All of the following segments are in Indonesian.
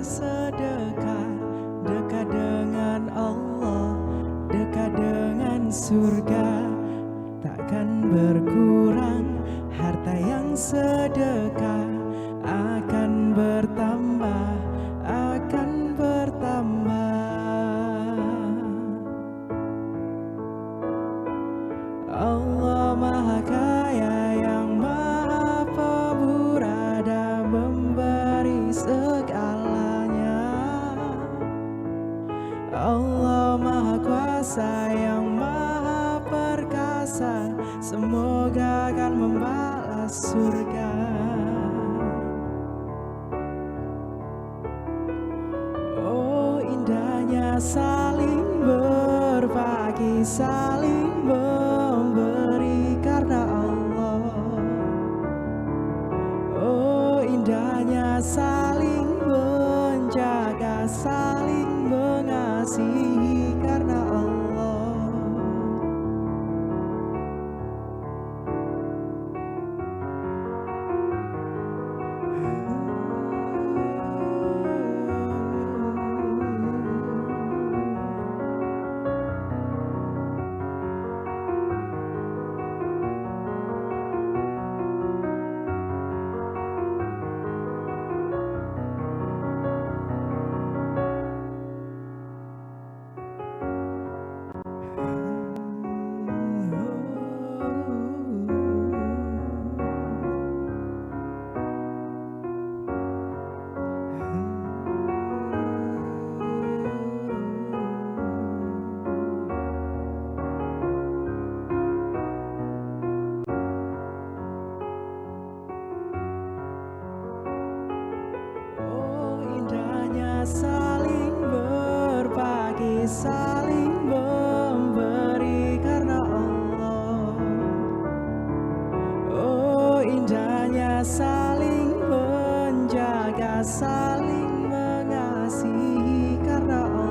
bersedekah, dekat dengan Allah, dekat dengan surga. Takkan berkurang harta yang sedekah, akan bertambah, akan bertambah. Allah Maha Kaya yang Maha Pemurah dan memberi segalanya. Allah Maha Kuasa yang Maha Perkasa, semoga akan membalas surga. Oh indahnya saling berbagi, saling memberi karena Allah. Oh indahnya saling menjaga, saling mengasihi karena Allah. Oh indahnya saling berbagi, saling memberi karena Allah. Oh indahnya saling menjaga, saling mengasihi karena Allah.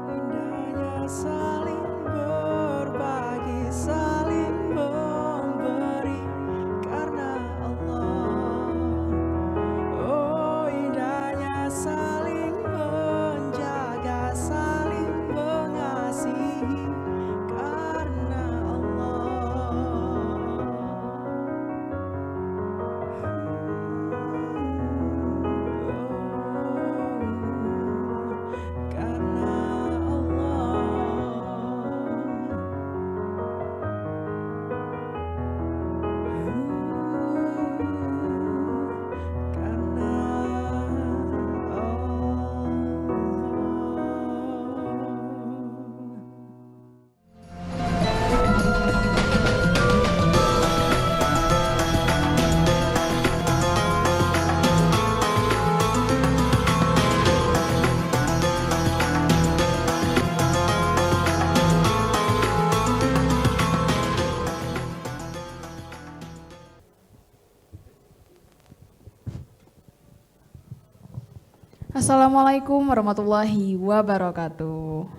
Indahnya saling berbagi, saling memberi karena Allah. Oh indahnya saling menjaga, saling mengasihi karena Allah. Karena Assalamualaikum warahmatullahi wabarakatuh.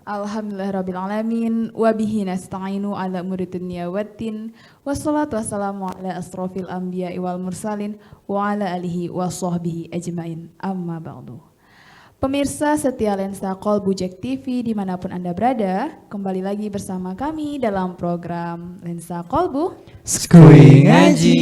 Alhamdulillahirrabbilalamin. Wabihi nasta'inu ala umuri dunya waddin. Wassalatu wassalamu ala asrofil anbiya'i wal mursalin. Wa ala alihi wa sahbihi ajmain. Amma ba'du. Pemirsa setia Lensa Kolbu Jack TV dimanapun Anda berada, kembali lagi bersama kami dalam program Lensa Kolbu Skui Ngaji.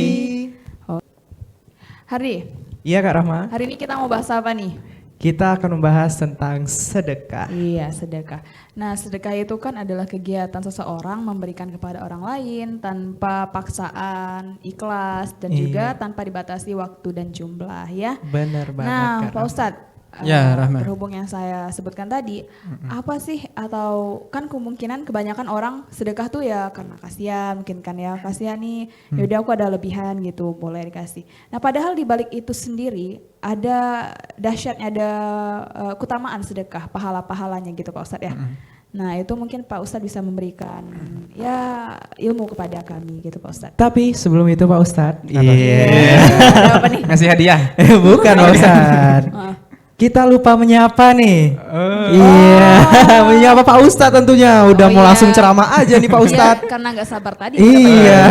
Hari, Iya Kak Rahma, hari ini kita mau bahas apa nih? kita akan membahas tentang sedekah. Iya, sedekah. Nah, sedekah itu kan adalah kegiatan seseorang memberikan kepada orang lain tanpa paksaan, ikhlas, dan juga tanpa dibatasi waktu dan jumlah ya. Benar banget Nah, Kak Pak Rahma. Ustadz, Ya, Rahma. berhubung yang saya sebutkan tadi, apa sih atau kan kemungkinan kebanyakan orang sedekah tuh ya karena kasihan, mungkin kan ya kasihan nih, yaudah aku ada lebihan gitu, boleh dikasih. Nah padahal di balik itu sendiri ada dahsyatnya, ada keutamaan sedekah, pahala-pahalanya gitu Pak Ustadz ya. Nah itu mungkin Pak Ustadz bisa memberikan ya ilmu kepada kami gitu Pak Ustadz. Tapi sebelum itu Pak Ustadz, Ada apa nih? Ngasih hadiah. bukan Pak Ustadz. Ah. Kita lupa menyapa nih. Oh. Iya, menyapa Pak Ustadz tentunya. Udah Oh, mau iya. langsung ceramah aja nih Pak Iya, Ustadz. karena nggak sabar tadi. Iya.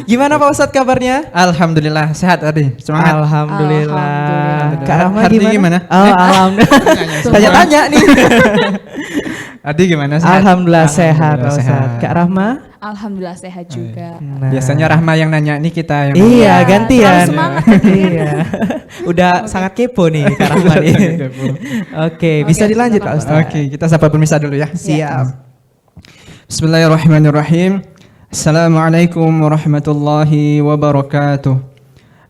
Gimana Pak Ustadz kabarnya? Alhamdulillah sehat tadi. Semangat. Alhamdulillah. Alhamdulillah. Kak Rahma Hardi gimana? gimana? Oh, alhamdulillah. Tanya-tanya nih. Adi gimana? Sehat? Alhamdulillah sehat Pak Alhamdulillah Ustadz. Kak Rahma? Alhamdulillah sehat juga. Nah. Biasanya Rahma yang nanya, nih kita yang Iya, Iya, gantian. terlalu semangat. Iya. Udah sangat kepo nih Kak Rahma nih. Oke, bisa Oke, dilanjut Pak silakan. Ustadz. Oke, kita sapa pemirsa dulu ya. Siap. Bismillahirrahmanirrahim. Assalamualaikum warahmatullahi wabarakatuh.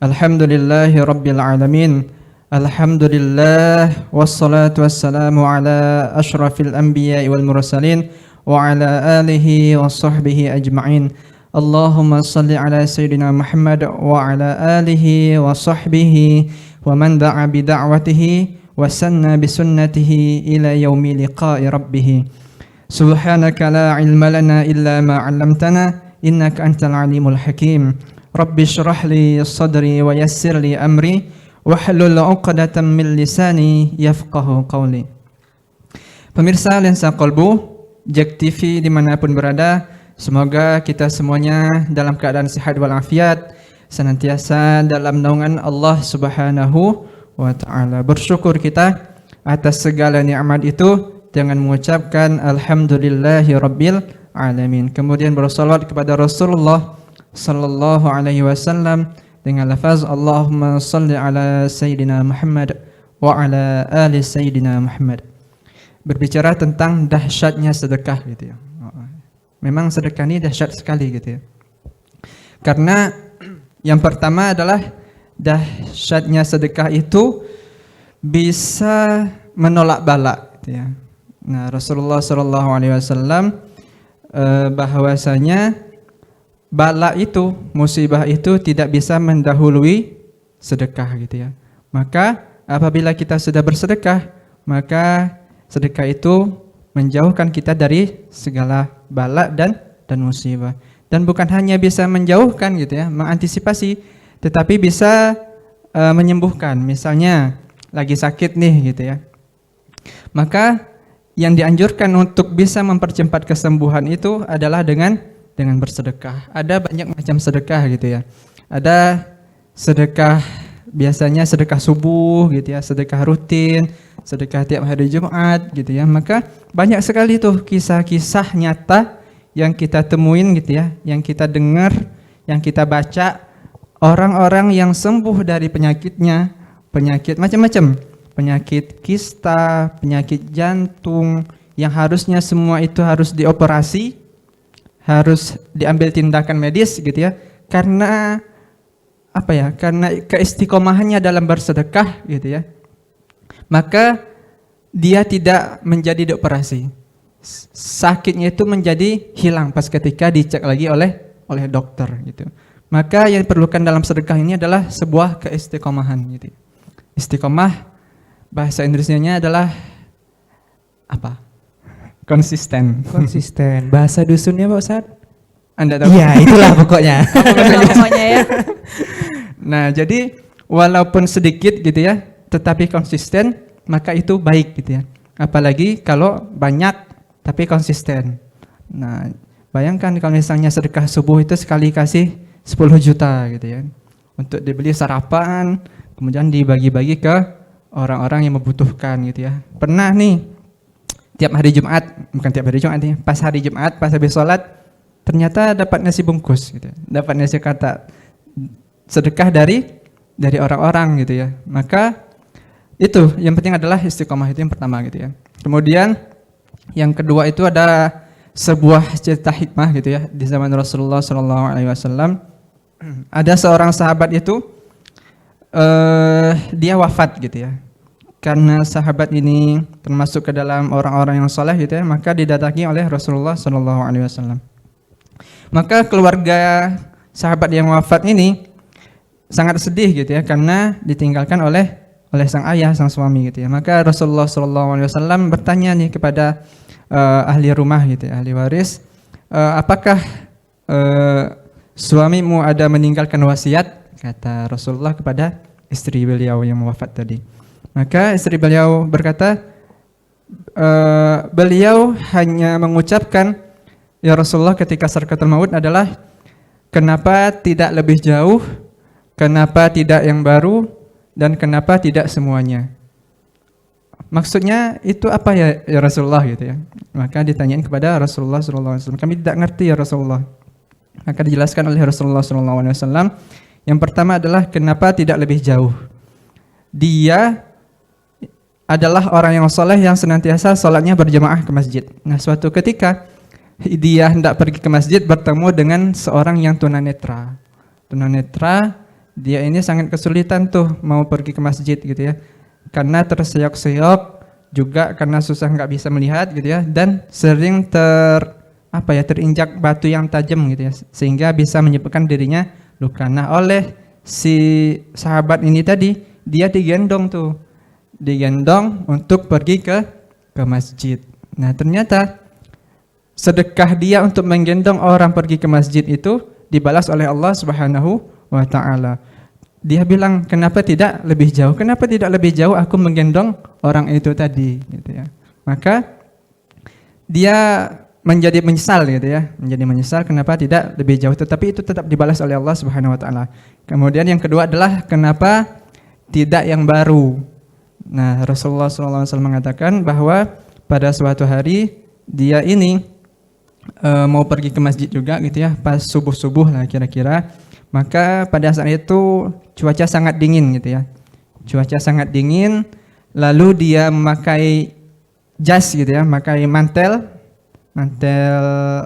Alhamdulillahi rabbil alamin. Alhamdulillah wassalatu wassalamu ala ashrafil anbiya'i wal mursalin wa ala alihi wa sahbihi ajma'in. Allahumma salli ala sayyidina Muhammad wa ala alihi wa sahbihi wa man da'a bi da'watihi wa sanna bi sunnatihi ila yaumi liqa'i rabbih. Subhanaka la ilma lana illa ma 'allamtana innaka antal alimul hakim. Rabbi shrah li sadri wa yassir li amri wahlul 'uqdatam min lisani yafqahu qawli. Pemirsa Lensa Kolbu, Jack TV dimanapun berada, semoga kita semuanya dalam keadaan sehat walafiat, senantiasa dalam naungan Allah Subhanahu wa ta'ala. Bersyukur kita atas segala nikmat itu dengan mengucapkan alhamdulillahi rabbil alamin. Kemudian bersalawat kepada Rasulullah sallallahu alaihi wasallam dengan lafaz Allahumma salli ala sayyidina Muhammad wa ala ali sayyidina Muhammad. Berbicara tentang dahsyatnya sedekah gitu ya. Memang sedekah ini dahsyat sekali gitu ya. Karena yang pertama adalah dahsyatnya sedekah itu bisa menolak bala gitu ya. Nah, Rasulullah sallallahu alaihi wasallam bahwasanya bala itu, musibah itu tidak bisa mendahului sedekah gitu ya. Maka apabila kita sudah bersedekah, maka sedekah itu menjauhkan kita dari segala bala dan musibah. Dan bukan hanya bisa menjauhkan gitu ya, mengantisipasi, tetapi bisa menyembuhkan. Misalnya lagi sakit nih gitu ya. Maka yang dianjurkan untuk bisa mempercepat kesembuhan itu adalah dengan bersedekah. Ada banyak macam sedekah gitu ya. Ada sedekah biasanya sedekah subuh gitu ya, sedekah rutin, sedekah tiap hari Jumat gitu ya. Maka banyak sekali tuh kisah-kisah nyata yang kita temuin gitu ya, yang kita dengar, yang kita baca, orang-orang yang sembuh dari penyakitnya, penyakit macam-macam. Penyakit kista, penyakit jantung, yang harusnya semua itu harus dioperasi, harus diambil tindakan medis gitu ya. Karena apa ya? Karena keistiqomahannya dalam bersedekah gitu ya. Maka dia tidak menjadi dioperasi. Sakitnya itu menjadi hilang pas ketika dicek lagi oleh dokter gitu. Maka yang diperlukan dalam sedekah ini adalah sebuah keistiqomahan gitu. Istiqomah bahasa Indonesianya adalah apa? Konsisten. Konsisten. Bahasa dusunnya Pak Ustadz? Anda tahu? Iya, itulah pokoknya. Pokoknya ya. Nah, jadi walaupun sedikit gitu ya, tetapi konsisten, maka itu baik gitu ya. Apalagi kalau banyak tapi konsisten. Nah, bayangkan kalau misalnya sedekah subuh itu sekali kasih 10 juta gitu ya. Untuk dibeli sarapan, kemudian dibagi-bagi ke orang-orang yang membutuhkan gitu ya. Pernah nih tiap hari Jumat, bukan tiap hari Jumat nih, pas hari Jumat, pas habis sholat, ternyata dapat nasi bungkus gitu. Dapat nasi kata sedekah dari orang-orang gitu ya. Maka itu yang penting adalah istiqomah, itu yang pertama gitu ya. Kemudian yang kedua itu ada sebuah cerita hikmah gitu ya di zaman Rasulullah SAW. Ada seorang sahabat itu dia wafat gitu ya karena sahabat ini termasuk ke dalam orang-orang yang soleh gitu ya, maka didatangi oleh Rasulullah SAW. Maka keluarga sahabat yang wafat ini sangat sedih gitu ya, karena ditinggalkan oleh sang ayah, sang suami gitu ya. Maka Rasulullah SAW bertanya nih kepada ahli rumah gitu ya, ahli waris, apakah suamimu ada meninggalkan wasiat? Kata Rasulullah kepada istri beliau yang wafat tadi. Maka istri beliau berkata, beliau hanya mengucapkan, ya Rasulullah, ketika sakaratul maut adalah, kenapa tidak lebih jauh, kenapa tidak yang baru, dan kenapa tidak semuanya. Maksudnya itu apa ya Rasulullah gitu ya. Maka ditanyain kepada Rasulullah SAW, kami tidak ngerti ya Rasulullah. Maka dijelaskan oleh Rasulullah SAW, yang pertama adalah kenapa tidak lebih jauh. Dia adalah orang yang soleh yang senantiasa sholatnya berjamaah ke masjid. Nah, suatu ketika dia hendak pergi ke masjid bertemu dengan seorang yang tunanetra. Tunanetra, dia ini sangat kesulitan tuh mau pergi ke masjid gitu ya. Karena terseok-seok, juga karena susah nggak bisa melihat gitu ya, dan sering terinjak batu yang tajam gitu ya, sehingga bisa menyebabkan dirinya luka. Nah, oleh si sahabat ini tadi, dia digendong untuk pergi ke masjid. Nah, ternyata sedekah dia untuk menggendong orang pergi ke masjid itu dibalas oleh Allah Subhanahu wa ta'ala. Dia bilang, kenapa tidak lebih jauh? Kenapa tidak lebih jauh aku menggendong orang itu tadi gitu ya. Maka dia menjadi menyesal gitu ya, kenapa tidak lebih jauh, tetapi itu tetap dibalas oleh Allah Subhanahu wa taala. Kemudian yang kedua adalah kenapa tidak yang baru. Nah, Rasulullah SAW mengatakan bahwa pada suatu hari dia ini mau pergi ke masjid juga gitu ya, pas subuh-subuh lah kira-kira. Maka pada saat itu cuaca sangat dingin gitu ya. Cuaca sangat dingin, lalu dia memakai jas gitu ya, memakai mantel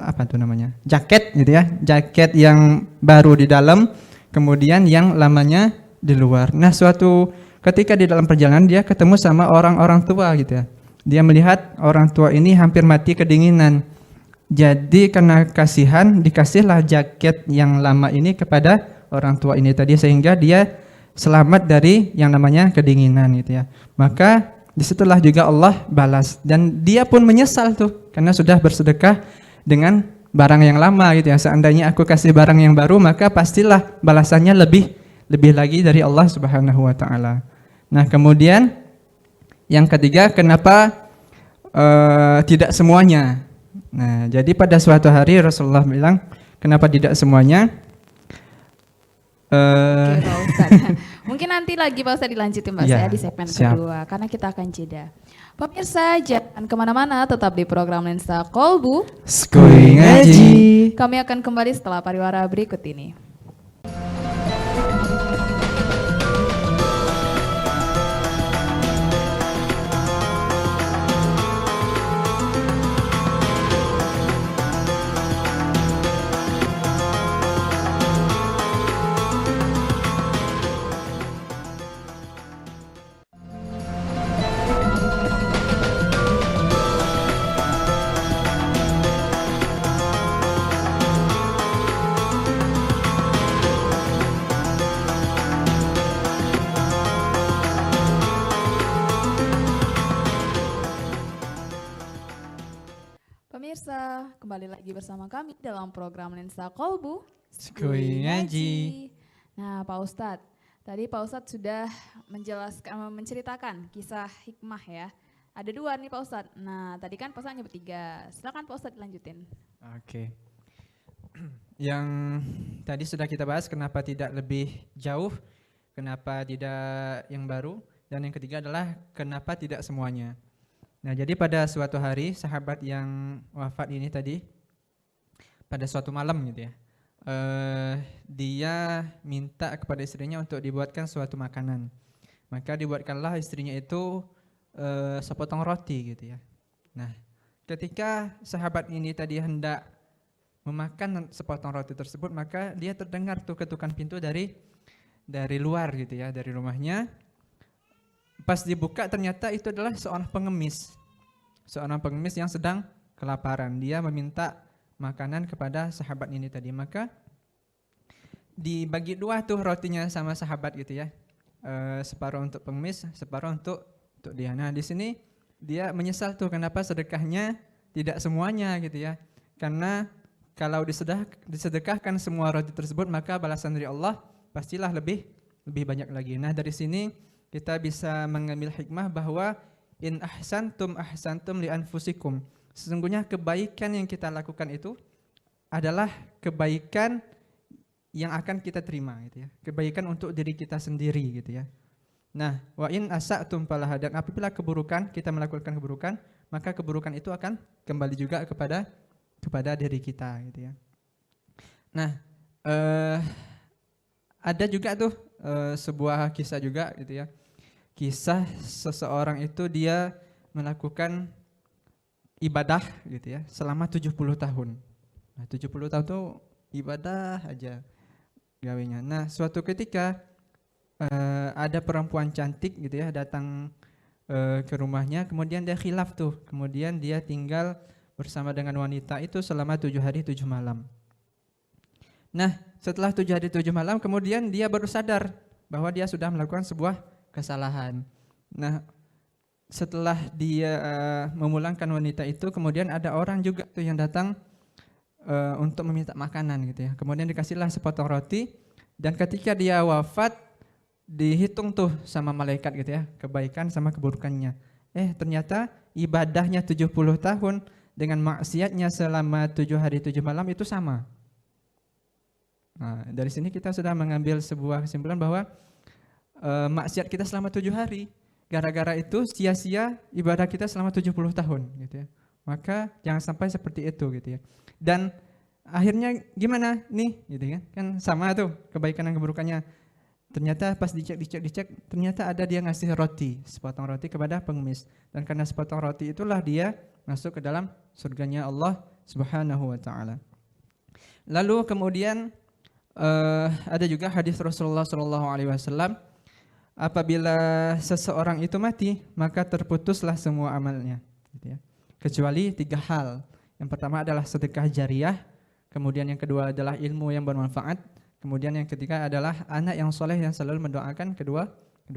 apa tuh namanya? Jaket gitu ya. Jaket yang baru di dalam, kemudian yang lamanya di luar. Nah, suatu ketika di dalam perjalanan dia ketemu sama orang-orang tua gitu ya. Dia melihat orang tua ini hampir mati kedinginan. Jadi karena kasihan, dikasihlah jaket yang lama ini kepada orang tua ini tadi, sehingga dia selamat dari yang namanya kedinginan gitu ya. Maka disitulah juga Allah balas, dan dia pun menyesal tuh karena sudah bersedekah dengan barang yang lama gitu ya. Seandainya aku kasih barang yang baru, maka pastilah balasannya lebih lagi dari Allah Subhanahu wa taala. Nah, kemudian yang ketiga, kenapa tidak semuanya? Nah, jadi pada suatu hari Rasulullah bilang, kenapa tidak semuanya? Oke, Pak Ustadz. Mungkin nanti lagi Pak Ustadz dilanjutin Pak saya di segmen kedua, karena kita akan jeda. Pemirsa, jangan kemana-mana, tetap di program Lensa Kolbu. Skoy Ngaji. Kami akan kembali setelah pariwara berikut ini. Pemirsa, kembali lagi bersama kami dalam program Lensa Kolbu. Skoy Ngaji. Nah, Pak Ustadz, tadi Pak Ustadz sudah menceritakan kisah hikmah ya. Ada dua nih Pak Ustadz. Nah, tadi kan Pak Ustadz nyebut 3. Silakan Pak Ustadz dilanjutin. Oke. Yang tadi sudah kita bahas, kenapa tidak lebih jauh, kenapa tidak yang baru, dan yang ketiga adalah kenapa tidak semuanya. Nah, jadi pada suatu hari sahabat yang wafat ini tadi, pada suatu malam gitu ya, dia minta kepada istrinya untuk dibuatkan suatu makanan. Maka dibuatkanlah istrinya itu sepotong roti gitu ya. Nah, ketika sahabat ini tadi hendak memakan sepotong roti tersebut, maka dia terdengar tuh ketukan pintu dari luar gitu ya, dari rumahnya. pas dibuka ternyata itu adalah seorang pengemis. Seorang pengemis yang sedang kelaparan. Dia meminta makanan kepada sahabat ini tadi. Maka dibagi dua tuh rotinya sama sahabat gitu ya. Separuh untuk pengemis, separuh untuk dia. Nah, di sini dia menyesal tuh kenapa sedekahnya tidak semuanya gitu ya. Karena kalau disedekahkan semua roti tersebut, maka balasan dari Allah pastilah lebih banyak lagi. Nah, dari sini kita bisa mengambil hikmah bahwa in ahsantum li anfusikum. Sesungguhnya kebaikan yang kita lakukan itu adalah kebaikan yang akan kita terima gitu ya. Kebaikan untuk diri kita sendiri gitu ya. Nah, wa in asa'tum falaha, dan apabila kita melakukan keburukan, maka keburukan itu akan kembali juga kepada diri kita gitu ya. Nah, ada juga tuh sebuah kisah juga gitu ya. Kisah seseorang itu dia melakukan ibadah gitu ya selama 70 tahun. Nah, 70 tahun itu ibadah aja gawenya. Nah, suatu ketika ada perempuan cantik gitu ya datang ke rumahnya, kemudian dia khilaf tuh. Kemudian dia tinggal bersama dengan wanita itu selama 7 hari 7 malam. Nah, setelah 7 hari 7 malam kemudian dia baru sadar bahwa dia sudah melakukan sebuah kesalahan. Nah, setelah dia memulangkan wanita itu, kemudian ada orang juga tuh yang datang untuk meminta makanan gitu ya. Kemudian dikasihlah sepotong roti, dan ketika dia wafat dihitung tuh sama malaikat gitu ya, kebaikan sama keburukannya. Ternyata ibadahnya 70 tahun dengan maksiatnya selama 7 hari 7 malam itu sama. Nah, dari sini kita sudah mengambil sebuah kesimpulan bahwa maksiat kita selama 7 hari, gara-gara itu sia-sia ibadah kita selama 70 tahun gitu ya. Maka jangan sampai seperti itu gitu ya. Dan akhirnya gimana nih gitu kan? Kan sama tuh kebaikan dan keburukannya. Ternyata pas dicek ternyata ada dia ngasih roti, sepotong roti kepada pengemis. Dan karena sepotong roti itulah dia masuk ke dalam surganya Allah Subhanahu wa taala. Lalu kemudian ada juga hadis Rasulullah SAW, apabila seseorang itu mati, maka terputuslah semua amalnya gitu ya. Kecuali 3 hal. Yang pertama adalah sedekah jariah, kemudian yang kedua adalah ilmu yang bermanfaat, kemudian yang ketiga adalah anak yang soleh yang selalu mendoakan kedua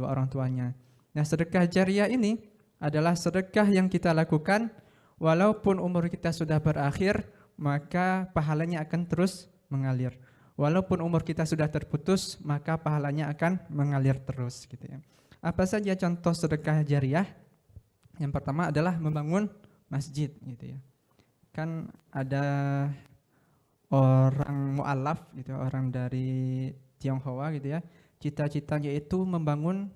orang tuanya. Nah, sedekah jariah ini adalah sedekah yang kita lakukan walaupun umur kita sudah berakhir, maka pahalanya akan terus mengalir. Walaupun umur kita sudah terputus, maka pahalanya akan mengalir terus gitu ya. Apa saja contoh sedekah jariah? Yang pertama adalah membangun masjid gitu ya. Kan ada orang mu'alaf gitu, orang dari Tionghoa gitu ya. Cita-citanya itu membangun,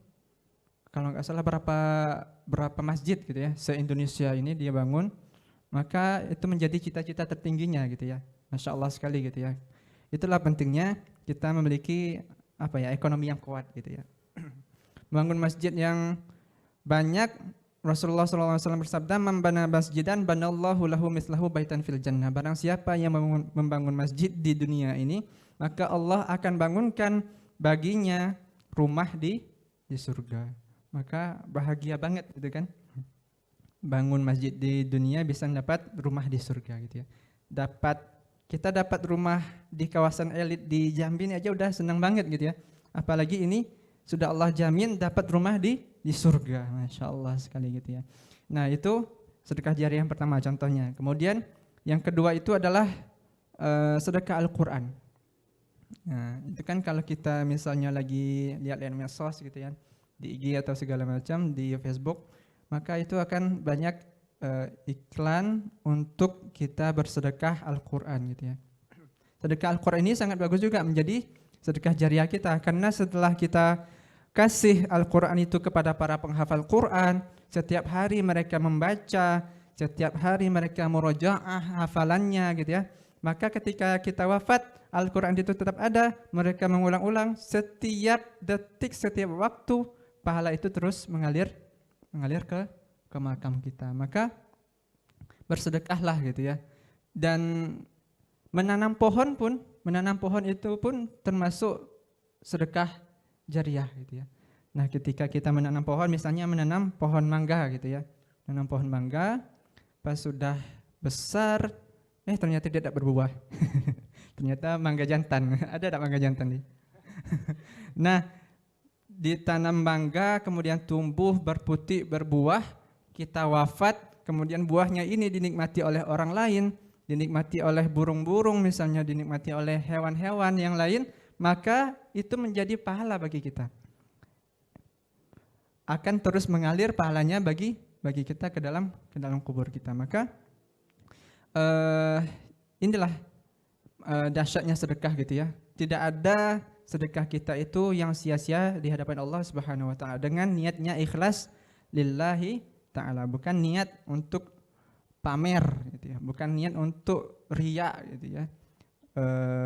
kalau nggak salah berapa masjid gitu ya, se-Indonesia ini dia bangun. Maka itu menjadi cita-cita tertingginya gitu ya. Masya Allah sekali gitu ya. Itulah pentingnya kita memiliki ekonomi yang kuat gitu ya. Bangun masjid yang banyak. Rasulullah SAW bersabda, "Man bana masjidan banallahu lahu mislahu baitan fil jannah." Barang siapa yang membangun masjid di dunia ini, maka Allah akan bangunkan baginya rumah di surga. Maka bahagia banget gitu kan. Bangun masjid di dunia bisa dapat rumah di surga gitu ya. Kita dapat rumah di kawasan elit di Jambi ini aja udah senang banget gitu ya. Apalagi ini sudah Allah jamin dapat rumah di surga. Masya Allah sekali gitu ya. Nah, itu sedekah jariah yang pertama contohnya. Kemudian yang kedua itu adalah sedekah Al-Quran. Nah, itu kan kalau kita misalnya lagi lihat-lihat medsos gitu ya, di IG atau segala macam, di Facebook, maka itu akan banyak iklan untuk kita bersedekah Al-Quran gitu ya. Sedekah Al-Quran ini sangat bagus juga menjadi sedekah jariah kita, karena setelah kita kasih Al-Quran itu kepada para penghafal Quran, setiap hari mereka membaca, setiap hari mereka murojaah hafalannya gitu ya, maka ketika kita wafat Al-Quran itu tetap ada, mereka mengulang-ulang setiap detik, setiap waktu, pahala itu terus mengalir ke makam kita. Maka bersedekahlah gitu ya. Dan menanam pohon itu pun termasuk sedekah jariah gitu ya. Nah, ketika kita menanam pohon, misalnya menanam pohon mangga gitu ya. Menanam pohon mangga, pas sudah besar, ternyata dia tidak berbuah. Ternyata mangga jantan. Ada tak mangga jantan nih? Nah, ditanam mangga, kemudian tumbuh, berputik, berbuah, kita wafat, kemudian buahnya ini dinikmati oleh orang lain, dinikmati oleh burung-burung misalnya, dinikmati oleh hewan-hewan yang lain, maka itu menjadi pahala bagi kita. Akan terus mengalir pahalanya bagi kita ke dalam kubur kita. Maka inilah dahsyatnya sedekah gitu ya. Tidak ada sedekah kita itu yang sia-sia di hadapan Allah Subhanahu wa taala dengan niatnya ikhlas lillahi taala, bukan niat untuk pamer gitu ya, bukan niat untuk riya gitu ya.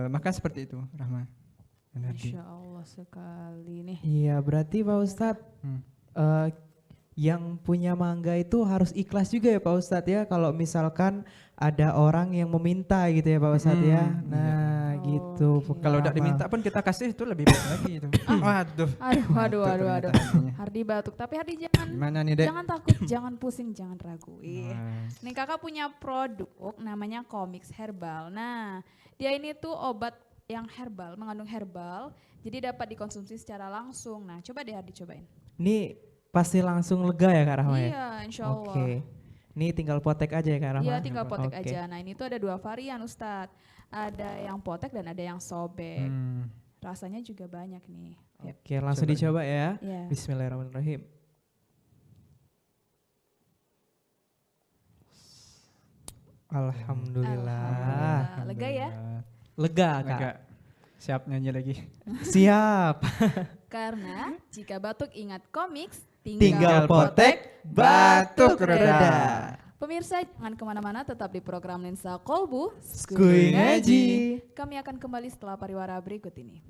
Maka seperti itu, Rahma. Masya Allah sekali nih. Iya, berarti Pak Ustadz yang punya mangga itu harus ikhlas juga ya Pak Ustadz ya, kalau misalkan ada orang yang meminta gitu ya Pak Ustadz ya. Nah gitu. Oke. Kalau tidak diminta pun kita kasih itu lebih baik lagi itu. Waduh. Aduh. Hardi batuk. Tapi Hardi Mana nih, Dek? jangan takut, jangan pusing, jangan ragu. Nih kakak punya produk namanya Comix Herbal. Nah, dia ini tuh obat yang herbal, mengandung herbal, jadi dapat dikonsumsi secara langsung. Nah, coba deh Hardi cobain. Ini pasti langsung lega ya Kak Rahma ya? Iya, insya Allah. Oke. Ini tinggal potek aja ya Kak Rahma? Iya, tinggal potek Oke. aja. Nah, ini tuh ada 2 varian Ustadz. Ada yang potek dan ada yang sobek. Rasanya juga banyak nih. Yuk. Oke, langsung Coba dicoba ya. Iya. Bismillahirrahmanirrahim. Alhamdulillah. Lega ya? Lega Kak. Lega. Siap nyanyi lagi. Siap. Karena jika batuk ingat Comix, Tinggal potek, batuk reda. Pemirsa jangan kemana-mana, tetap di program Lensa Kolbu Skuy Ngaji. Kami akan kembali setelah pariwara berikut ini.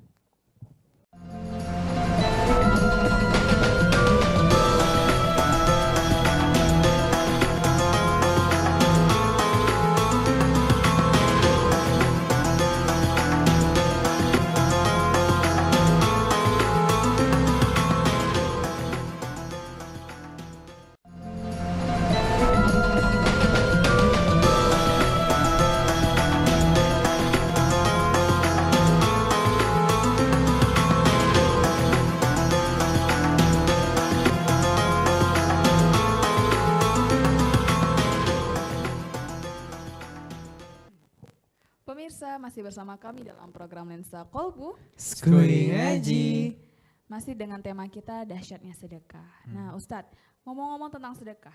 Pemirsa masih bersama kami dalam program Lensa Kolbu. Skuy Ngaji. Masih dengan tema kita dahsyatnya sedekah. Nah Ustadz, ngomong-ngomong tentang sedekah,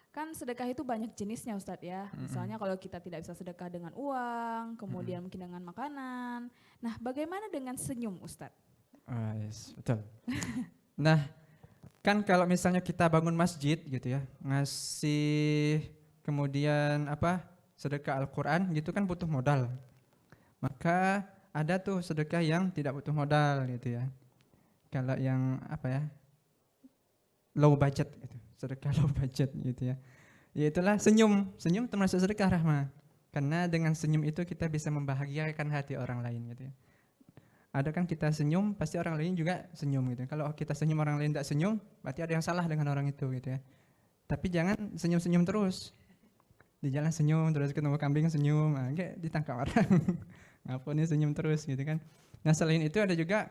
kan sedekah itu banyak jenisnya Ustadz ya. Misalnya kalau kita tidak bisa sedekah dengan uang, kemudian mungkin dengan makanan. Nah bagaimana dengan senyum Ustadz? Yes, betul. Nah, kan kalau misalnya kita bangun masjid gitu ya, ngasih kemudian sedekah Al-Quran gitu kan butuh modal. Maka ada tuh sedekah yang tidak butuh modal gitu ya. Kalau yang low budget gitu, sedekah low budget gitu ya. Yaitulah senyum termasuk sedekah, Rahma. Karena dengan senyum itu kita bisa membahagiakan hati orang lain gitu ya. Ada kan kita senyum, pasti orang lain juga senyum gitu. Kalau kita senyum orang lain tidak senyum, berarti ada yang salah dengan orang itu gitu ya. Tapi jangan senyum-senyum terus. Di jalan senyum, terus ketemu kambing senyum, kayak ditangkap orang. Ngapa nih senyum terus gitu kan. Nah selain itu ada juga,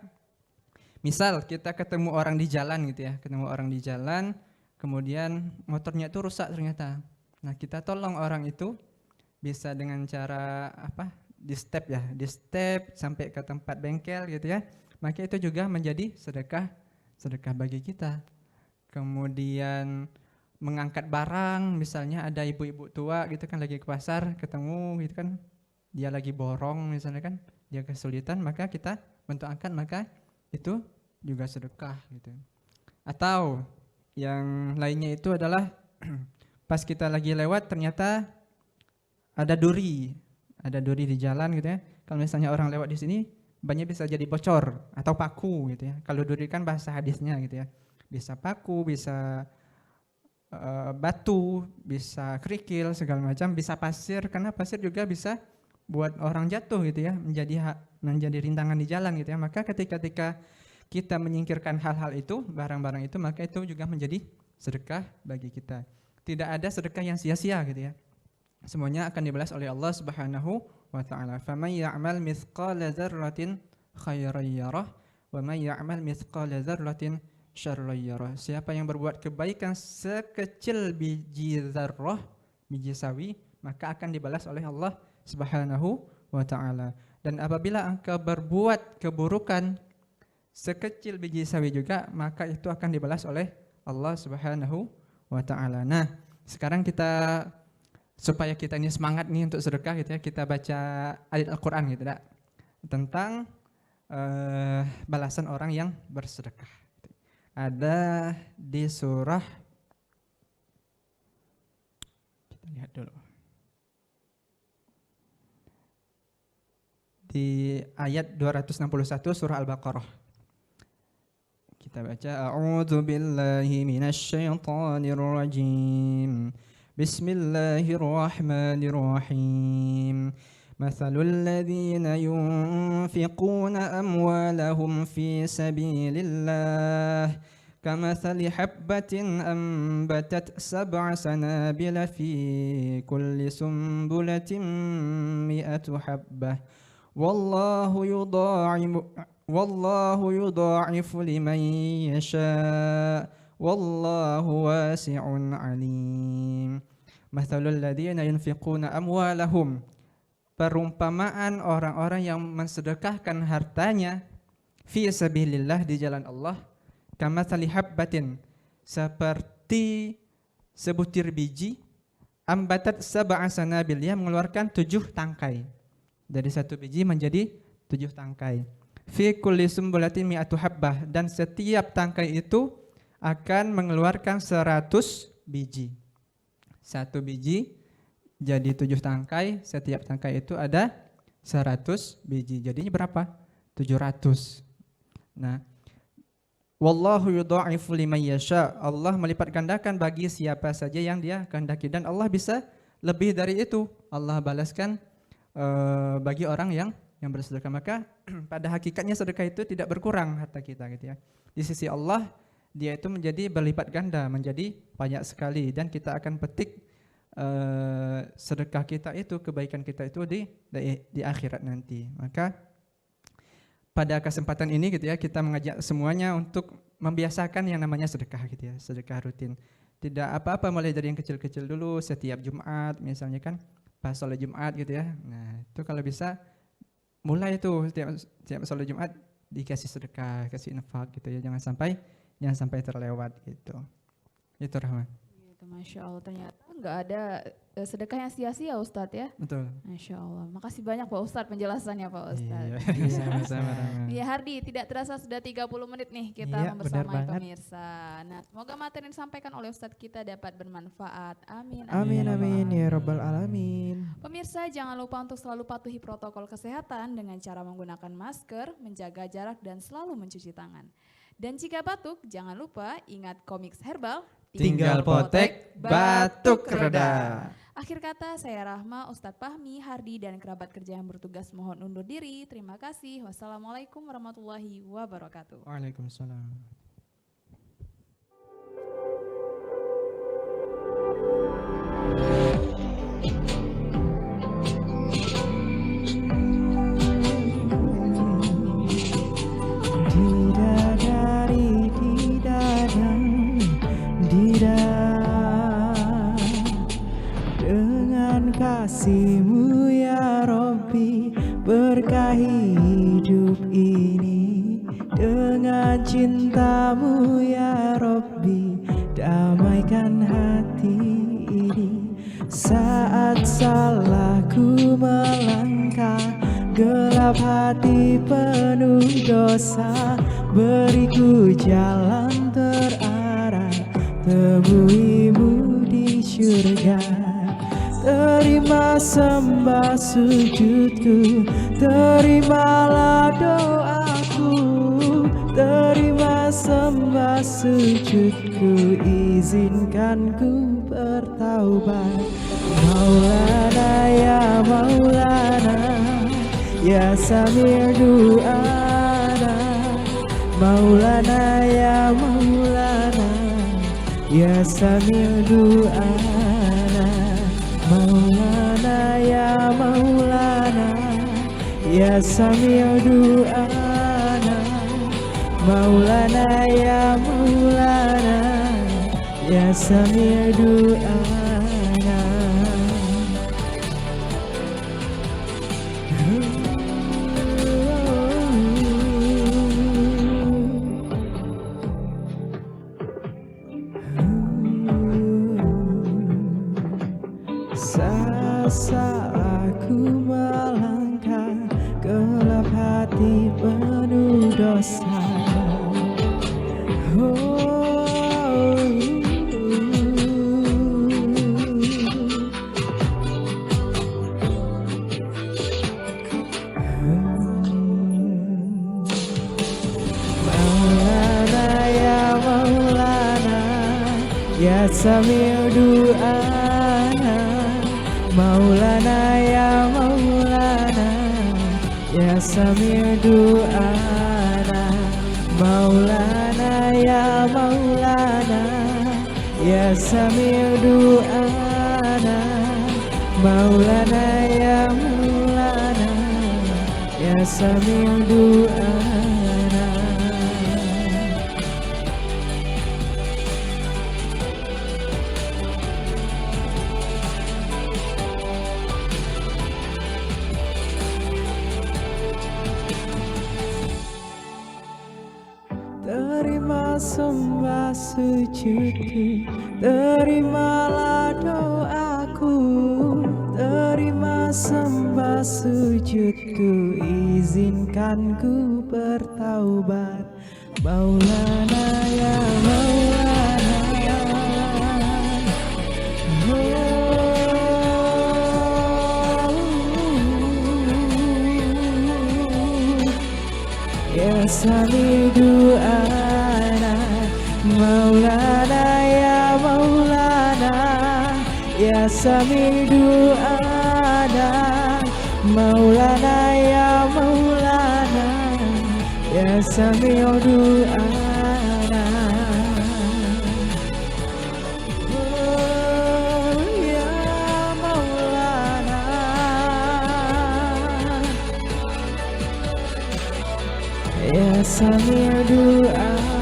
misal kita ketemu orang di jalan gitu ya, kemudian motornya itu rusak ternyata. Nah kita tolong orang itu, bisa dengan cara di step sampai ke tempat bengkel gitu ya. Maka itu juga menjadi sedekah bagi kita. Kemudian mengangkat barang, misalnya ada ibu-ibu tua gitu kan lagi ke pasar ketemu gitu kan, dia lagi borong misalnya kan, dia kesulitan, maka kita bantu angkat, maka itu juga sedekah gitu. Atau yang lainnya itu adalah pas kita lagi lewat ternyata ada duri di jalan gitu ya. Kalau misalnya orang lewat di sini, banyak bisa jadi bocor atau paku gitu ya. Kalau duri kan bahasa hadisnya gitu ya. Bisa paku, bisa batu, bisa kerikil segala macam, bisa pasir, karena pasir juga bisa buat orang jatuh gitu ya, menjadi rintangan di jalan gitu ya. Maka ketika kita menyingkirkan hal-hal itu, barang-barang itu, maka itu juga menjadi sedekah bagi kita. Tidak ada sedekah yang sia-sia gitu ya. Semuanya akan dibalas oleh Allah Subhanahu wa taala. Faman ya'mal mithqala dzarratin khairan yarah wa man ya'mal mithqala dzarratin syarran yarah. Siapa yang berbuat kebaikan sekecil biji zarrah, biji sawi, maka akan dibalas oleh Allah Subhanahu wa taala. Dan apabila engkau berbuat keburukan sekecil biji sawi juga, maka itu akan dibalas oleh Allah Subhanahu wa taala. Nah, sekarang kita supaya kita ini semangat nih untuk sedekah gitu ya, kita baca ayat Al-Qur'an gitu ya, tentang balasan orang yang bersedekah. Ada di surah, kita lihat dulu. Di ayat 261 surah Al-Baqarah. Kita baca, A'udzu billahi minasyaitonir rajim. Bismillahirrahmanirrahim. Mathalul ladzina yunfiquna amwalahum fi sabilillah kamathali habbatin ambatat sab'a sanabila fi kulli sumbulatin mi'atu habbah. Wallahu yudha'ifu liman yasha' wallahu wasi'un alim. Mathalul ladzina yunfiquna amwalahum, perumpamaan orang-orang yang mensedekahkan hartanya fi sabilillah, di jalan Allah, kamathali habbatin, seperti sebutir biji, ambatat sab'a sanabil, yang mengeluarkan 7 tangkai. Dari satu biji menjadi 7 tangkai. Fi kulli sumbulatin mi'atu habbah, dan setiap tangkai itu akan mengeluarkan 100 biji. Satu biji jadi 7 tangkai, setiap tangkai itu ada 100 biji. Jadinya berapa? 700. Nah, wallahu yudha'ifu liman yasha, Allah melipat gandakan bagi siapa saja yang Dia kehendaki, dan Allah bisa lebih dari itu. Allah balaskan bagi orang yang bersedekah. Maka pada hakikatnya sedekah itu tidak berkurang harta kita gitu ya. Di sisi Allah dia itu menjadi berlipat ganda, menjadi banyak sekali, dan kita akan petik sedekah kita itu, kebaikan kita itu di akhirat nanti. Maka pada kesempatan ini gitu ya, kita mengajak semuanya untuk membiasakan yang namanya sedekah gitu ya, sedekah rutin. Tidak apa-apa, mulai dari yang kecil-kecil dulu, setiap Jumat misalnya kan, pas sholat Jumat gitu ya. Nah, itu kalau bisa mulai itu setiap sholat Jumat dikasih sedekah, kasih infak gitu ya. Jangan sampai terlewat gitu. Itu Rahman. Gitu, Masya Allah, ternyata nggak ada sedekah yang sia-sia Ustadz ya. Betul. Masya Allah. Makasih banyak Pak Ustadz penjelasannya Pak Ustadz. Iya, sama-sama Rahman. Iya Hardi, tidak terasa sudah 30 menit nih kita Iya, membersamai pemirsa. Nah, semoga materi yang disampaikan oleh Ustadz kita dapat bermanfaat. Amin. Amin amin ya rabbal alamin. Pemirsa, jangan lupa untuk selalu patuhi protokol kesehatan dengan cara menggunakan masker, menjaga jarak, dan selalu mencuci tangan. Dan jika batuk, jangan lupa ingat Comix Herbal. Tinggal potek, batuk reda. Akhir kata, saya Rahma, Ustadz Fahmi, Hardi, dan kerabat kerja yang bertugas mohon undur diri. Terima kasih. Wassalamualaikum warahmatullahi wabarakatuh. Waalaikumsalam. Dengan kasih-Mu ya Rabbi, berkahi hidup ini. Dengan cinta-Mu ya Rabbi, damaikan hati ini. Saat salahku melangkah, gelap hati penuh dosa, beriku jalan terarah, temui-Mu di syurga. Terima sembah sujudku, terimalah doaku. Terima sembah sujudku, izinkan ku bertaubat. Maulana ya Maulana, ya Samir du'ana. Maulana ya Maulana ya Sami' du'ana Maulana ya Maulana ya Sami' du'ana Maulana ya Maulana ya Sami' du'ana Saat aku melangkah gelap hati penuh dosa Maulana ya Maulana ya Sami' du'ana Maulana ya Maulana ya Sami' du'ana Maulana ya Maulana ya Sami' du'ana Maulana ya Maulana ya Sami' du'ana Terima sembah sujudku, terimalah doaku. Terima sembah sujudku, izinkan ku bertaubat. Maulana ya Maulana ya Sami' du'ana Maulana ya Maulana ya Sami' du'ana Maulana ya Maulana ya Sami' du'ana ya Maulana ya Sami' du'ana